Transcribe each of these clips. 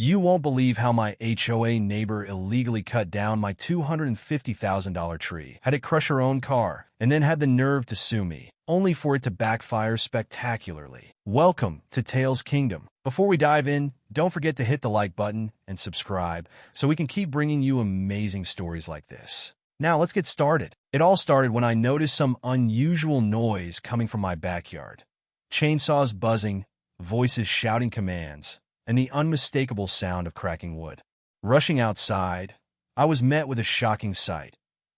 You won't believe how my HOA neighbor illegally cut down my $250,000 tree, had it crush her own car, and then had the nerve to sue me, only for it to backfire spectacularly. Welcome to Tales Kingdom. Before we dive in, don't forget to hit the like button and subscribe so we can keep bringing you amazing stories like this. Now let's get started. It all started when I noticed some unusual noise coming from my backyard. Chainsaws buzzing, voices shouting commands, and the unmistakable sound of cracking wood. Rushing outside, I was met with a shocking sight.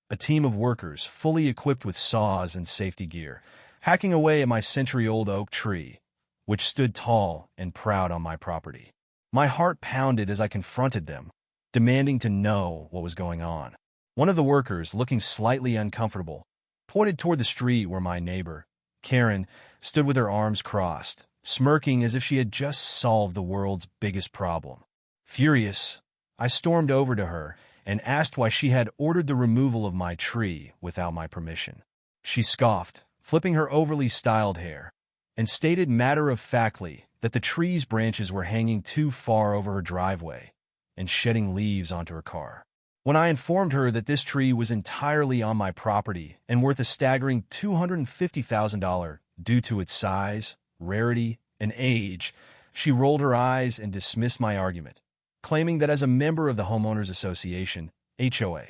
A team of workers, fully equipped with saws and safety gear, hacking away at my century-old oak tree, which stood tall and proud on my property. My heart pounded as I confronted them, demanding to know what was going on. One of the workers, looking slightly uncomfortable, pointed toward the street where my neighbor, Karen, stood with her arms crossed, smirking as if she had just solved the world's biggest problem. Furious, I stormed over to her and asked why she had ordered the removal of my tree without my permission. She scoffed, flipping her overly styled hair, and stated matter-of-factly that the tree's branches were hanging too far over her driveway and shedding leaves onto her car. When I informed her that this tree was entirely on my property and worth a staggering $250,000 due to its size, rarity, and age, she rolled her eyes and dismissed my argument, claiming that as a member of the Homeowners Association, HOA,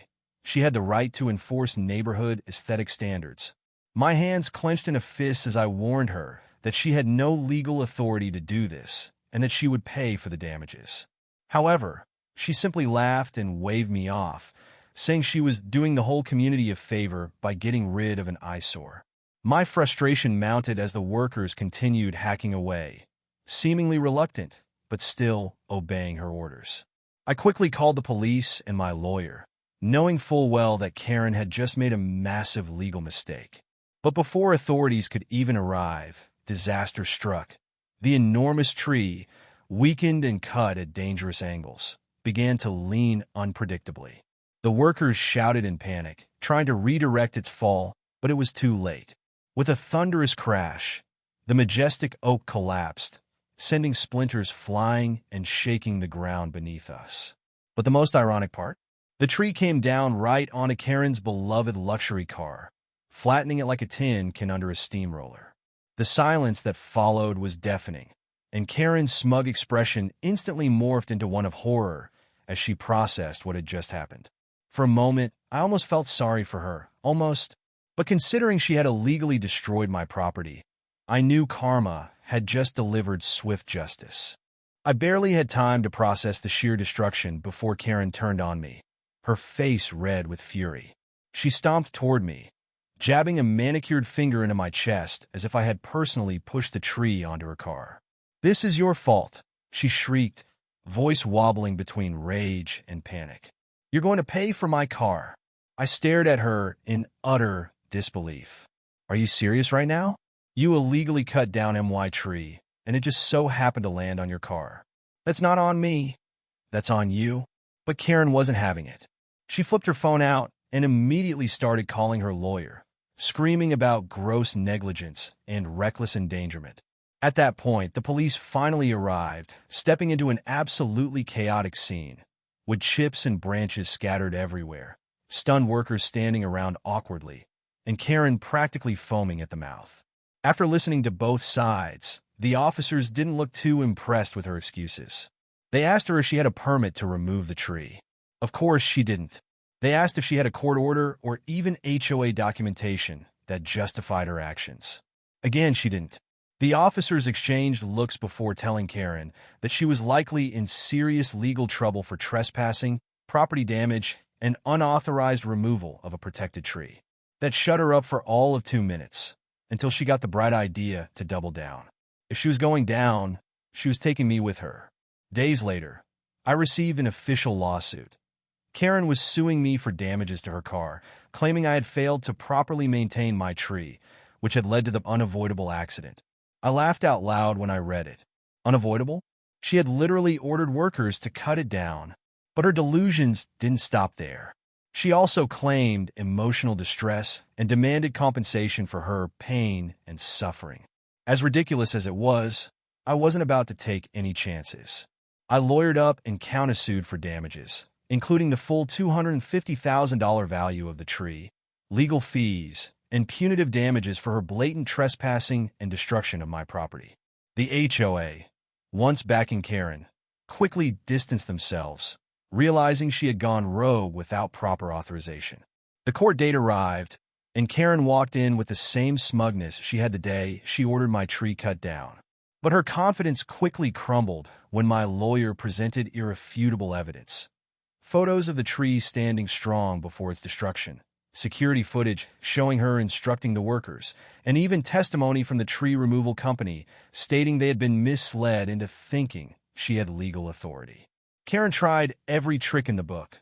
she had the right to enforce neighborhood aesthetic standards. My hands clenched in a fist as I warned her that she had no legal authority to do this and that she would pay for the damages. However, she simply laughed and waved me off, saying she was doing the whole community a favor by getting rid of an eyesore. My frustration mounted as the workers continued hacking away, seemingly reluctant, but still obeying her orders. I quickly called the police and my lawyer, knowing full well that Karen had just made a massive legal mistake. But before authorities could even arrive, disaster struck. The enormous tree, weakened and cut at dangerous angles, began to lean unpredictably. The workers shouted in panic, trying to redirect its fall, but it was too late. With a thunderous crash, the majestic oak collapsed, sending splinters flying and shaking the ground beneath us. But the most ironic part? The tree came down right onto Karen's beloved luxury car, flattening it like a tin can under a steamroller. The silence that followed was deafening, and Karen's smug expression instantly morphed into one of horror as she processed what had just happened. For a moment, I almost felt sorry for her, but considering she had illegally destroyed my property, I knew karma had just delivered swift justice. I barely had time to process the sheer destruction before Karen turned on me, her face red with fury. She stomped toward me, jabbing a manicured finger into my chest as if I had personally pushed the tree onto her car. "This is your fault," she shrieked, voice wobbling between rage and panic. "You're going to pay for my car." I stared at her in utter disbelief. "Are you serious right now? You illegally cut down my tree, and it just so happened to land on your car. That's not on me. That's on you." But Karen wasn't having it. She flipped her phone out and immediately started calling her lawyer, screaming about gross negligence and reckless endangerment. At that point, the police finally arrived, stepping into an absolutely chaotic scene, with chips and branches scattered everywhere, stunned workers standing around awkwardly, and Karen practically foaming at the mouth. After listening to both sides, the officers didn't look too impressed with her excuses. They asked her if she had a permit to remove the tree. Of course, she didn't. They asked if she had a court order or even HOA documentation that justified her actions. Again, she didn't. The officers exchanged looks before telling Karen that she was likely in serious legal trouble for trespassing, property damage, and unauthorized removal of a protected tree. That shut her up for all of 2 minutes, until she got the bright idea to double down. If she was going down, she was taking me with her. Days later, I received an official lawsuit. Karen was suing me for damages to her car, claiming I had failed to properly maintain my tree, which had led to the unavoidable accident. I laughed out loud when I read it. Unavoidable? She had literally ordered workers to cut it down. But her delusions didn't stop there. She also claimed emotional distress and demanded compensation for her pain and suffering. As ridiculous as it was, I wasn't about to take any chances. I lawyered up and countersued for damages, including the full $250,000 value of the tree, legal fees, and punitive damages for her blatant trespassing and destruction of my property. The HOA, once backing Karen, quickly distanced themselves, realizing she had gone rogue without proper authorization. The court date arrived, and Karen walked in with the same smugness she had the day she ordered my tree cut down. But her confidence quickly crumbled when my lawyer presented irrefutable evidence. Photos of the tree standing strong before its destruction, security footage showing her instructing the workers, and even testimony from the tree removal company stating they had been misled into thinking she had legal authority. Karen tried every trick in the book,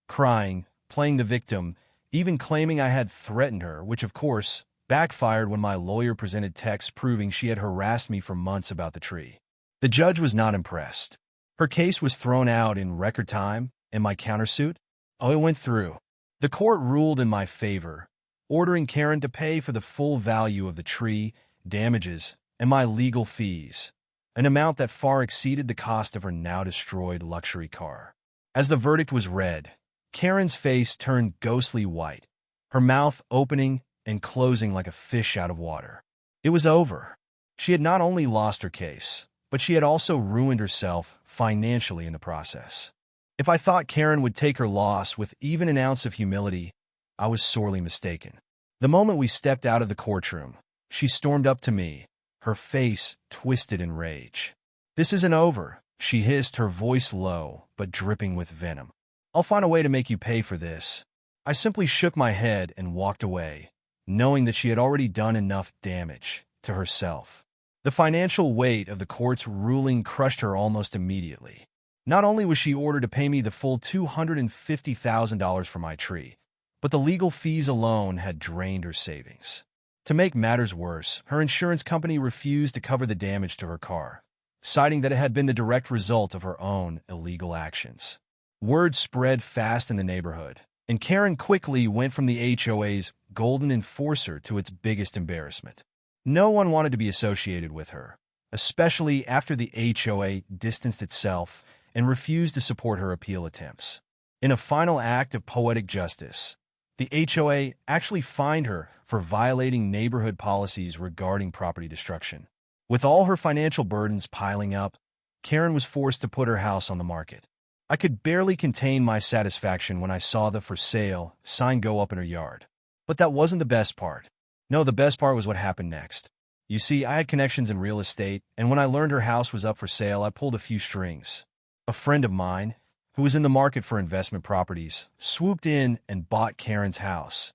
crying, playing the victim, even claiming I had threatened her, which of course backfired when my lawyer presented texts proving she had harassed me for months about the tree. The judge was not impressed. Her case was thrown out in record time, and my countersuit? Oh, it went through. The court ruled in my favor, ordering Karen to pay for the full value of the tree, damages, and my legal fees, an amount that far exceeded the cost of her now-destroyed luxury car. As the verdict was read, Karen's face turned ghostly white, her mouth opening and closing like a fish out of water. It was over. She had not only lost her case, but she had also ruined herself financially in the process. If I thought Karen would take her loss with even an ounce of humility, I was sorely mistaken. The moment we stepped out of the courtroom, she stormed up to me, her face twisted in rage. "This isn't over," she hissed, her voice low but dripping with venom. "I'll find a way to make you pay for this." I simply shook my head and walked away, knowing that she had already done enough damage to herself. The financial weight of the court's ruling crushed her almost immediately. Not only was she ordered to pay me the full $250,000 for my tree, but the legal fees alone had drained her savings. To make matters worse, her insurance company refused to cover the damage to her car, citing that it had been the direct result of her own illegal actions. Word spread fast in the neighborhood, and Karen quickly went from the HOA's golden enforcer to its biggest embarrassment. No one wanted to be associated with her, especially after the HOA distanced itself and refused to support her appeal attempts. In a final act of poetic justice, the HOA actually fined her for violating neighborhood policies regarding property destruction. With all her financial burdens piling up, Karen was forced to put her house on the market. I could barely contain my satisfaction when I saw the "for sale" sign go up in her yard. But that wasn't the best part. No, the best part was what happened next. You see, I had connections in real estate, and when I learned her house was up for sale, I pulled a few strings. A friend of mine, who was in the market for investment properties, swooped in and bought Karen's house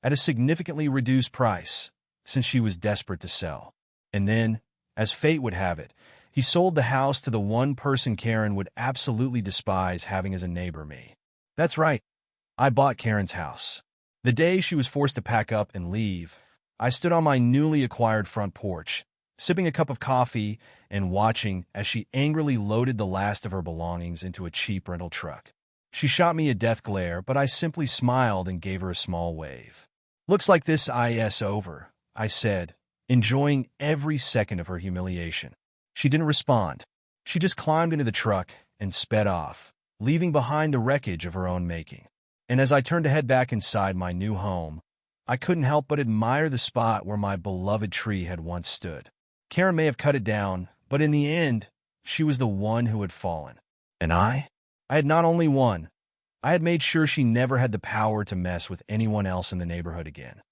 at a significantly reduced price, since she was desperate to sell. And then, as fate would have it, he sold the house to the one person Karen would absolutely despise having as a neighbor, me. That's right, I bought Karen's house. The day she was forced to pack up and leave, I stood on my newly acquired front porch, sipping a cup of coffee and watching as she angrily loaded the last of her belongings into a cheap rental truck. She shot me a death glare, but I simply smiled and gave her a small wave. "Looks like this is over," I said, enjoying every second of her humiliation. She didn't respond. She just climbed into the truck and sped off, leaving behind the wreckage of her own making. And as I turned to head back inside my new home, I couldn't help but admire the spot where my beloved tree had once stood. Karen may have cut it down, but in the end, she was the one who had fallen. And I had not only won, I had made sure she never had the power to mess with anyone else in the neighborhood again.